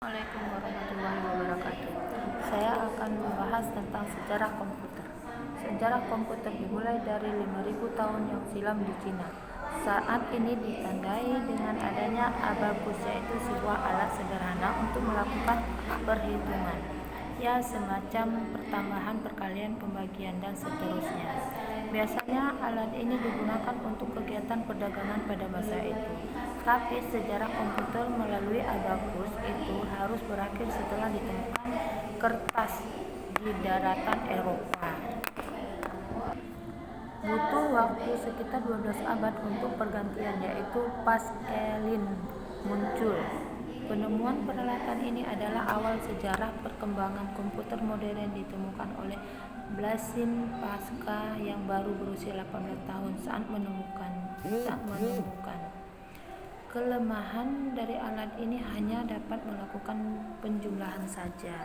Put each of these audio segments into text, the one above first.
Assalamualaikum warahmatullahi wabarakatuh. Saya akan membahas tentang sejarah komputer. Sejarah komputer dimulai dari 5.000 tahun yang silam di Cina. Saat ini ditandai dengan adanya abacus, yaitu sebuah alat sederhana untuk melakukan perhitungan. Ya, semacam pertambahan, perkalian, pembagian, dan seterusnya. Biasanya alat ini digunakan untuk kegiatan perdagangan pada masa itu. Tapi sejarah komputer melalui abacus itu harus berakhir setelah ditemukan kertas di daratan Eropa. Butuh waktu sekitar 12 abad untuk pergantian, yaitu Pascaline muncul. Penemuan peralatan ini adalah awal sejarah perkembangan komputer modern, ditemukan oleh Blaise Pascal yang baru berusia 18 tahun saat menemukan. Kelemahan dari alat ini hanya dapat melakukan penjumlahan saja.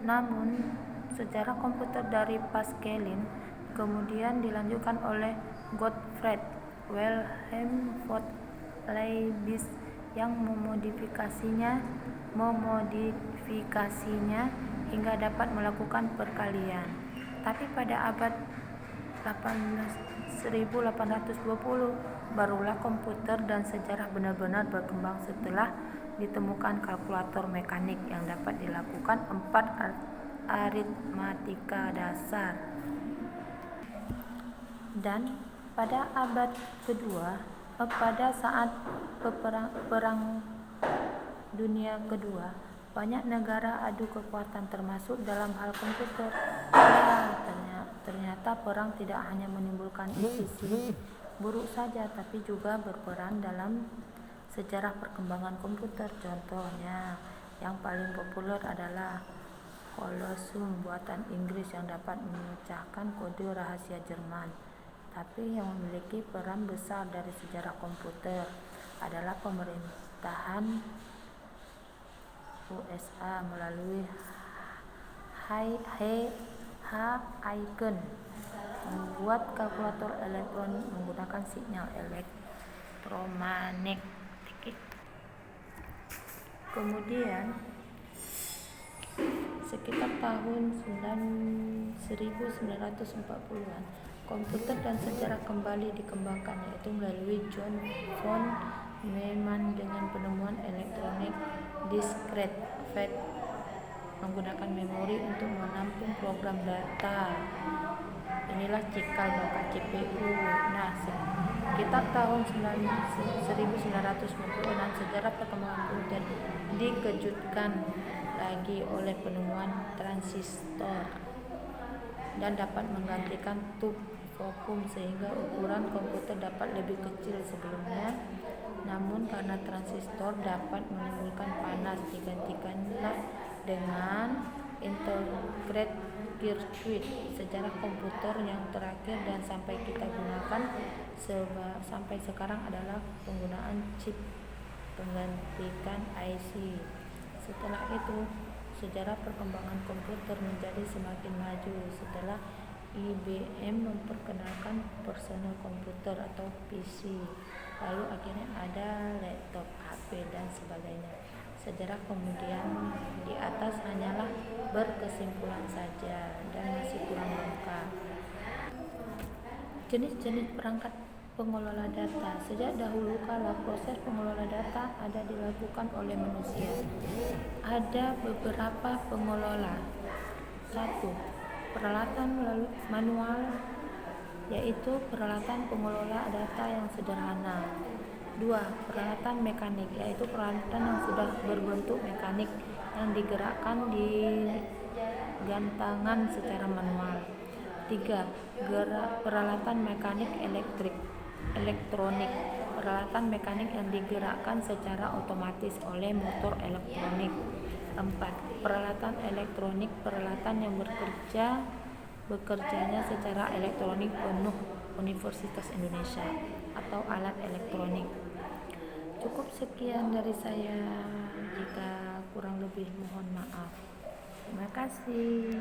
Namun sejarah komputer dari Pascaline kemudian dilanjutkan oleh Gottfried Wilhelm von Leibniz yang memodifikasinya hingga dapat melakukan perkalian. Tapi pada abad 1820 barulah komputer dan sejarah benar-benar berkembang setelah ditemukan kalkulator mekanik yang dapat dilakukan 4 aritmatika dasar. Dan pada abad kedua, pada saat Perang Dunia Kedua, banyak negara adu kekuatan termasuk dalam hal komputer. Ternyata perang tidak hanya menimbulkan sisi buruk saja, tapi juga berperan dalam sejarah perkembangan komputer. Contohnya yang paling populer adalah Colosseum buatan Inggris yang dapat memecahkan kode rahasia Jerman. Tapi yang memiliki peran besar dari sejarah komputer adalah pemerintahan USA melalui Huygens membuat kalkulator elektronik menggunakan sinyal elektromagnetik. Kemudian sekitar tahun 1940-an, komputer dan sejarah kembali dikembangkan, yaitu melalui John von Neumann dengan penemuan elektronik diskret menggunakan memori untuk menampung program data. Inilah cikal bakal CPU. Nah, sekitar tahun 1990-an sejarah perkembangan komputer dikejutkan lagi oleh penemuan transistor dan dapat menggantikan tube vakum sehingga ukuran komputer dapat lebih kecil sebelumnya. Namun karena transistor dapat menimbulkan panas, digantikanlah dengan integrated circuit. Sejarah komputer yang terakhir dan sampai kita gunakan sampai sekarang adalah penggunaan chip penggantikan IC. Setelah itu, sejarah perkembangan komputer menjadi semakin maju setelah IBM memperkenalkan personal komputer atau PC. Lalu akhirnya ada laptop, HP, dan sebagainya. Sejarah kemudian di atas hanyalah berkesimpulan saja dan masih kurang lengkap. Jenis-jenis perangkat pengelola data. Sejak dahulu kala proses pengelola data ada dilakukan oleh manusia. Ada beberapa pengelola. 1. Peralatan manual, yaitu peralatan pengelola data yang sederhana. 2. Peralatan mekanik, yaitu peralatan yang sudah berbentuk mekanik yang digerakkan di gantangan secara manual. 3. Peralatan mekanik elektronik, peralatan mekanik yang digerakkan secara otomatis oleh motor elektronik. 4. Peralatan elektronik, peralatan yang bekerjanya secara elektronik penuh Universitas Indonesia atau alat elektronik. Cukup sekian dari saya, jika kurang lebih mohon maaf. Terima kasih.